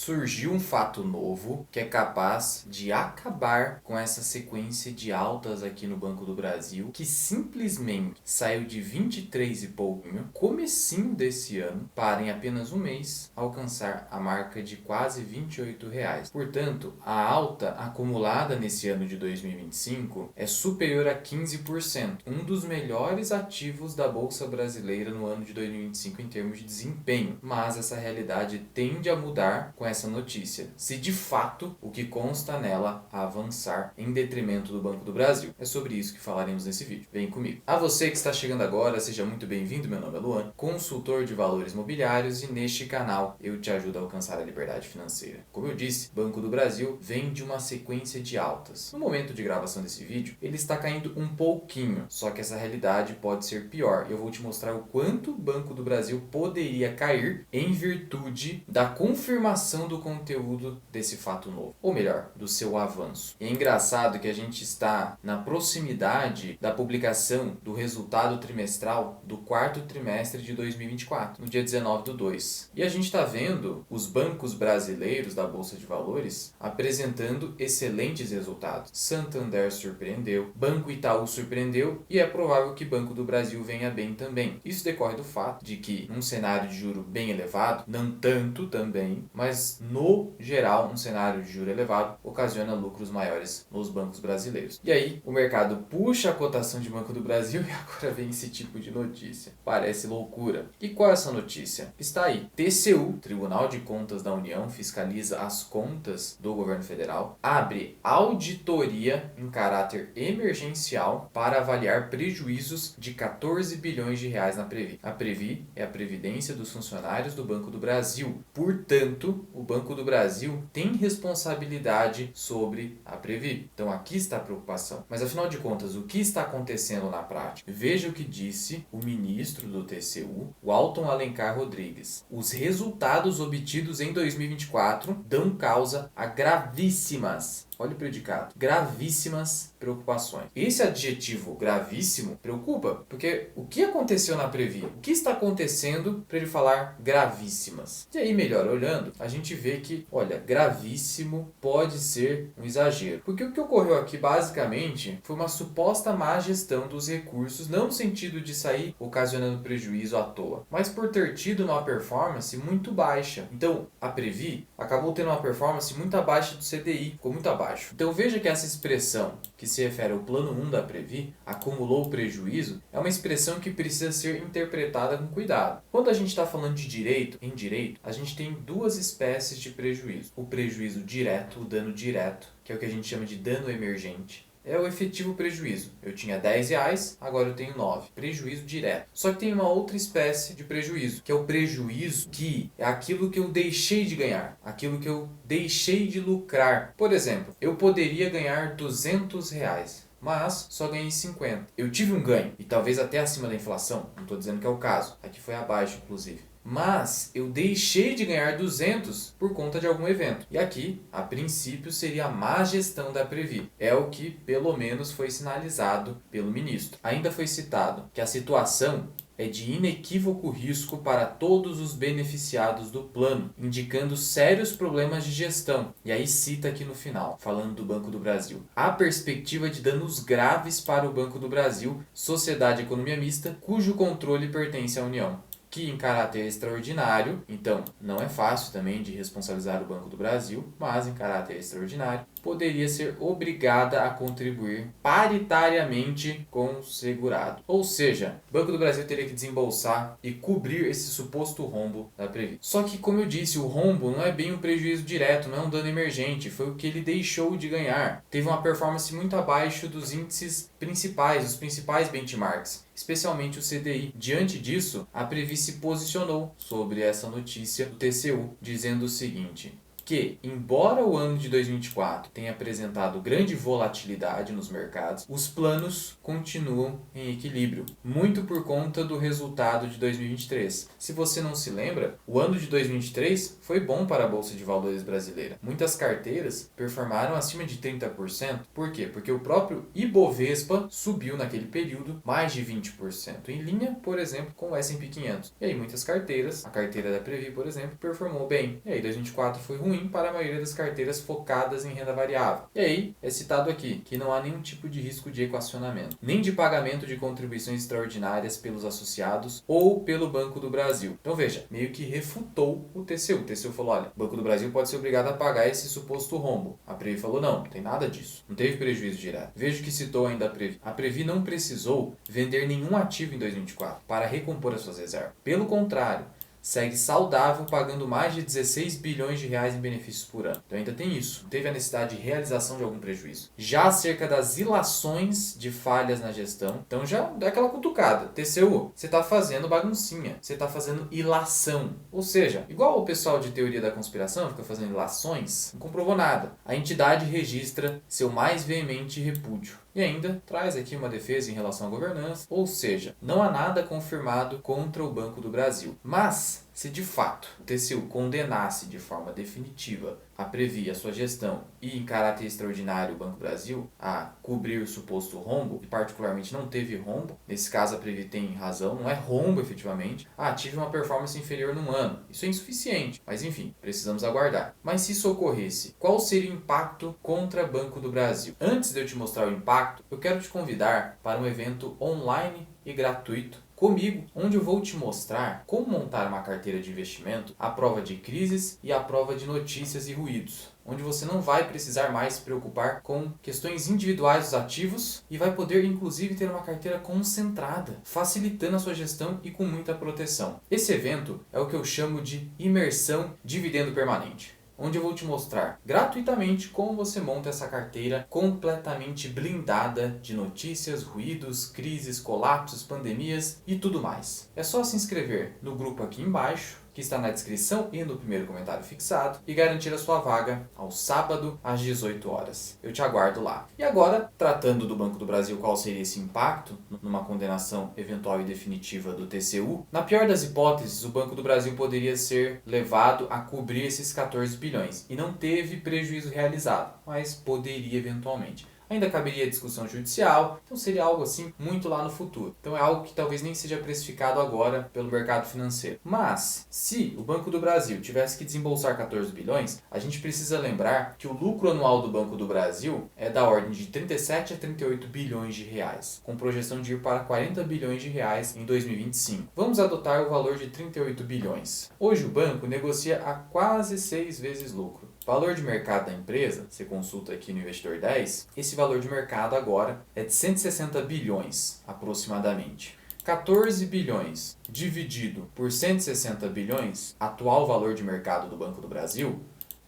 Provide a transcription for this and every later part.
surgiu um fato novo que é capaz de acabar com essa sequência de altas aqui no Banco do Brasil, que simplesmente saiu de 23 e pouquinho, comecinho desse ano, para em apenas um mês alcançar a marca de quase R$ 28. Portanto, a alta acumulada nesse ano de 2025 é superior a 15%, um dos melhores ativos da Bolsa Brasileira no ano de 2025 em termos de desempenho. Mas essa realidade tende a mudar com essa notícia, se de fato o que consta nela avançar em detrimento do Banco do Brasil. É sobre isso que falaremos nesse vídeo. Vem comigo. A você que está chegando agora, seja muito bem-vindo. Meu nome é Luan, consultor de valores mobiliários, e neste canal eu te ajudo a alcançar a liberdade financeira. Como eu disse, Banco do Brasil vem de uma sequência de altas. No momento de gravação desse vídeo, ele está caindo um pouquinho, só que essa realidade pode ser pior. Eu vou te mostrar o quanto o Banco do Brasil poderia cair em virtude da confirmação do conteúdo desse fato novo, ou melhor, do seu avanço. E é engraçado que a gente está na proximidade da publicação do resultado trimestral do quarto trimestre de 2024, no dia 19/2. E a gente está vendo os bancos brasileiros da Bolsa de Valores apresentando excelentes resultados. Santander surpreendeu, Banco Itaú surpreendeu e é provável que Banco do Brasil venha bem também. Isso decorre do fato de que, num cenário de juro bem elevado, não tanto também, mas no geral, um cenário de juro elevado ocasiona lucros maiores nos bancos brasileiros. E aí, o mercado puxa a cotação de Banco do Brasil e agora vem esse tipo de notícia. Parece loucura. E qual é essa notícia? Está aí. TCU, Tribunal de Contas da União, fiscaliza as contas do governo federal, abre auditoria em caráter emergencial para avaliar prejuízos de 14 bilhões de reais na Previ. A Previ é a Previdência dos Funcionários do Banco do Brasil. Portanto, o Banco do Brasil tem responsabilidade sobre a Previ. Então aqui está a preocupação. Mas afinal de contas, o que está acontecendo na prática? Veja o que disse o ministro do TCU, o Alton Alencar Rodrigues. Os resultados obtidos em 2024 dão causa a gravíssimas, olha o predicado, gravíssimas preocupações. Esse adjetivo gravíssimo preocupa, porque o que aconteceu na Previ? O que está acontecendo para ele falar gravíssimas? E aí, melhor olhando, a gente vê que, olha, gravíssimo pode ser um exagero. Porque o que ocorreu aqui, basicamente, foi uma suposta má gestão dos recursos, não no sentido de sair ocasionando prejuízo à toa, mas por ter tido uma performance muito baixa. Então, a Previ acabou tendo uma performance muito abaixo do CDI, ficou muito abaixo. Então, veja que essa expressão que se refere ao plano 1 da Previ, acumulou prejuízo, é uma expressão que precisa ser interpretada com cuidado. Quando a gente está falando de direito, em direito, a gente tem duas espécies de prejuízo. O prejuízo direto, o dano direto, que é o que a gente chama de dano emergente. É o efetivo prejuízo. Eu tinha R$ 10, agora eu tenho 9. Prejuízo direto. Só que tem uma outra espécie de prejuízo, que é o prejuízo que é aquilo que eu deixei de ganhar, aquilo que eu deixei de lucrar. Por exemplo, eu poderia ganhar R$ 200, mas só ganhei 50. Eu tive um ganho, e talvez até acima da inflação, não estou dizendo que é o caso, aqui foi abaixo inclusive. Mas eu deixei de ganhar 200 por conta de algum evento. E aqui, a princípio, seria a má gestão da Previ. É o que, pelo menos, foi sinalizado pelo ministro. Ainda foi citado que a situação é de inequívoco risco para todos os beneficiados do plano, indicando sérios problemas de gestão. E aí cita aqui no final, falando do Banco do Brasil. Há perspectiva de danos graves para o Banco do Brasil, sociedade economia mista, cujo controle pertence à União, que em caráter extraordinário, então não é fácil também de responsabilizar o Banco do Brasil, mas em caráter extraordinário, poderia ser obrigada a contribuir paritariamente com o segurado. Ou seja, o Banco do Brasil teria que desembolsar e cobrir esse suposto rombo da Previ. Só que, como eu disse, o rombo não é bem um prejuízo direto, não é um dano emergente, foi o que ele deixou de ganhar. Teve uma performance muito abaixo dos índices principais, os principais benchmarks, especialmente o CDI. Diante disso, a Previ se posicionou sobre essa notícia do TCU, dizendo o seguinte: que, embora o ano de 2024 tenha apresentado grande volatilidade nos mercados, os planos continuam em equilíbrio, muito por conta do resultado de 2023. Se você não se lembra, o ano de 2023 foi bom para a Bolsa de Valores brasileira. Muitas carteiras performaram acima de 30%. Por quê? Porque o próprio Ibovespa subiu naquele período mais de 20%, em linha, por exemplo, com o S&P 500. E aí muitas carteiras, a carteira da Previ, por exemplo, performou bem. E aí 2024 foi ruim, ruim para a maioria das carteiras focadas em renda variável. E aí, é citado aqui que não há nenhum tipo de risco de equacionamento, nem de pagamento de contribuições extraordinárias pelos associados ou pelo Banco do Brasil. Então veja, meio que refutou o TCU. O TCU falou, olha, o Banco do Brasil pode ser obrigado a pagar esse suposto rombo. A Previ falou, não tem nada disso. Não teve prejuízo direto. Veja que citou ainda a Previ. A Previ não precisou vender nenhum ativo em 2024 para recompor as suas reservas. Pelo contrário, segue saudável, pagando mais de 16 bilhões de reais em benefícios por ano. Então ainda tem isso. Não teve a necessidade de realização de algum prejuízo. Já acerca das ilações de falhas na gestão, então já dá aquela cutucada. TCU, você está fazendo baguncinha. Você está fazendo ilação. Ou seja, igual o pessoal de teoria da conspiração fica fazendo ilações, não comprovou nada. A entidade registra seu mais veemente repúdio. E ainda traz aqui uma defesa em relação à governança, ou seja, não há nada confirmado contra o Banco do Brasil. Mas, se de fato o TCU condenasse de forma definitiva a Previ, a sua gestão e em caráter extraordinário o Banco do Brasil a cobrir o suposto rombo, e particularmente não teve rombo, nesse caso a Previ tem razão, não é rombo efetivamente, tive uma performance inferior num ano, isso é insuficiente, mas enfim, precisamos aguardar. Mas se isso ocorresse, qual seria o impacto contra o Banco do Brasil? Antes de eu te mostrar o impacto, eu quero te convidar para um evento online e gratuito comigo, onde eu vou te mostrar como montar uma carteira de investimento à prova de crises e à prova de notícias e ruídos, onde você não vai precisar mais se preocupar com questões individuais dos ativos e vai poder inclusive ter uma carteira concentrada, facilitando a sua gestão e com muita proteção. Esse evento é o que eu chamo de imersão dividendo permanente, onde eu vou te mostrar gratuitamente como você monta essa carteira completamente blindada de notícias, ruídos, crises, colapsos, pandemias e tudo mais. É só se inscrever no grupo aqui embaixo, que está na descrição e no primeiro comentário fixado, e garantir a sua vaga ao sábado às 18 horas. Eu te aguardo lá. E agora, tratando do Banco do Brasil, qual seria esse impacto numa condenação eventual e definitiva do TCU? Na pior das hipóteses, o Banco do Brasil poderia ser levado a cobrir esses 14 bilhões e não teve prejuízo realizado, mas poderia eventualmente. Ainda caberia discussão judicial, então seria algo assim muito lá no futuro. Então é algo que talvez nem seja precificado agora pelo mercado financeiro. Mas, se o Banco do Brasil tivesse que desembolsar 14 bilhões, a gente precisa lembrar que o lucro anual do Banco do Brasil é da ordem de 37 a 38 bilhões de reais, com projeção de ir para 40 bilhões de reais em 2025. Vamos adotar o valor de 38 bilhões. Hoje o banco negocia a quase 6 vezes lucro. Valor de mercado da empresa, você consulta aqui no Investidor 10, esse valor de mercado agora é de 160 bilhões aproximadamente. 14 bilhões dividido por 160 bilhões, atual valor de mercado do Banco do Brasil,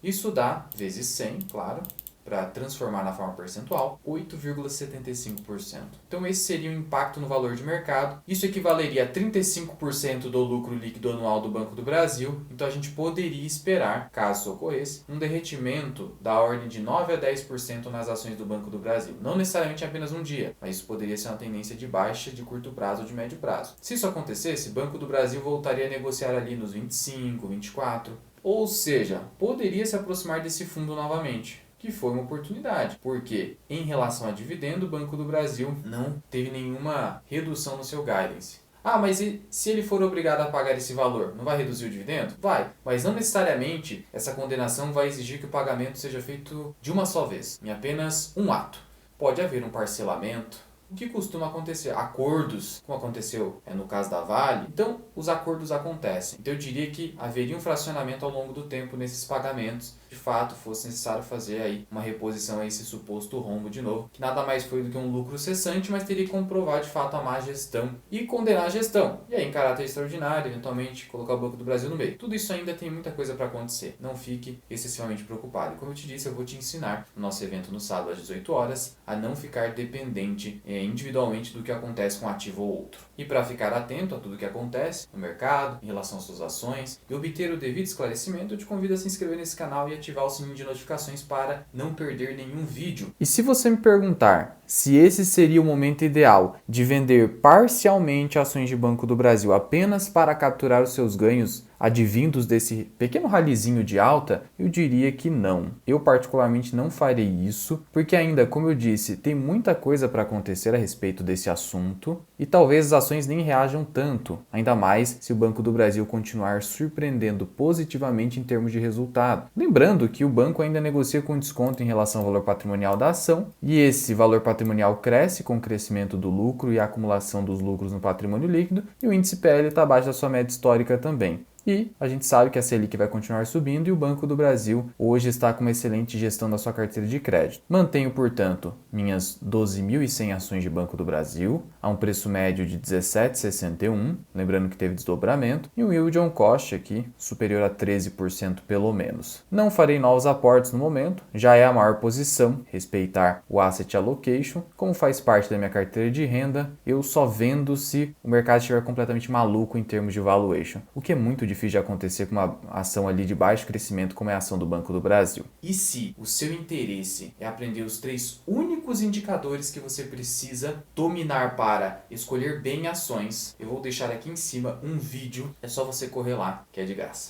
isso dá, vezes 100, claro, para transformar na forma percentual, 8,75%. Então esse seria o impacto no valor de mercado. Isso equivaleria a 35% do lucro líquido anual do Banco do Brasil. Então a gente poderia esperar, caso isso ocorresse, um derretimento da ordem de 9 a 10% nas ações do Banco do Brasil. Não necessariamente em apenas um dia, mas isso poderia ser uma tendência de baixa de curto prazo ou de médio prazo. Se isso acontecesse, o Banco do Brasil voltaria a negociar ali nos 25, 24, ou seja, poderia se aproximar desse fundo novamente, que foi uma oportunidade, porque em relação a dividendo, o Banco do Brasil não teve nenhuma redução no seu guidance. Mas e se ele for obrigado a pagar esse valor, não vai reduzir o dividendo? Vai, mas não necessariamente essa condenação vai exigir que o pagamento seja feito de uma só vez, em apenas um ato. Pode haver um parcelamento. O que costuma acontecer? Acordos, como aconteceu no caso da Vale. Então, os acordos acontecem. Então, eu diria que haveria um fracionamento ao longo do tempo nesses pagamentos. De fato, fosse necessário fazer aí uma reposição a esse suposto rombo de novo, que nada mais foi do que um lucro cessante, mas teria que comprovar de fato a má gestão e condenar a gestão. E aí, em caráter extraordinário, eventualmente, colocar o Banco do Brasil no meio. Tudo isso ainda tem muita coisa para acontecer. Não fique excessivamente preocupado. E como eu te disse, eu vou te ensinar no nosso evento no sábado às 18 horas a não ficar dependente individualmente do que acontece com um ativo ou outro. E para ficar atento a tudo que acontece no mercado, em relação às suas ações, e obter o devido esclarecimento, eu te convido a se inscrever nesse canal e ativar o sininho de notificações para não perder nenhum vídeo. E se você me perguntar se esse seria o momento ideal de vender parcialmente ações de Banco do Brasil apenas para capturar os seus ganhos advindos desse pequeno ralizinho de alta? Eu diria que não. Eu particularmente não farei isso, porque ainda, como eu disse, tem muita coisa para acontecer a respeito desse assunto e talvez as ações nem reajam tanto, ainda mais se o Banco do Brasil continuar surpreendendo positivamente em termos de resultado. Lembrando que o banco ainda negocia com desconto em relação ao valor patrimonial da ação, e esse valor patrimonial cresce com o crescimento do lucro e a acumulação dos lucros no patrimônio líquido, e o índice PL está abaixo da sua média histórica também. E a gente sabe que a Selic vai continuar subindo e o Banco do Brasil hoje está com uma excelente gestão da sua carteira de crédito. Mantenho, portanto, minhas 12.100 ações de Banco do Brasil a um preço médio de 17,61, lembrando que teve desdobramento, e um yield on cost aqui superior a 13% pelo menos. Não farei novos aportes no momento, já é a maior posição, respeitar o asset allocation, como faz parte da minha carteira de renda, eu só vendo se o mercado estiver completamente maluco em termos de valuation, o que é muito difícil de acontecer com uma ação ali de baixo crescimento como é a ação do Banco do Brasil. E se o seu interesse é aprender os 3 únicos indicadores que você precisa dominar para escolher bem ações, eu vou deixar aqui em cima um vídeo, é só você correr lá, que é de graça.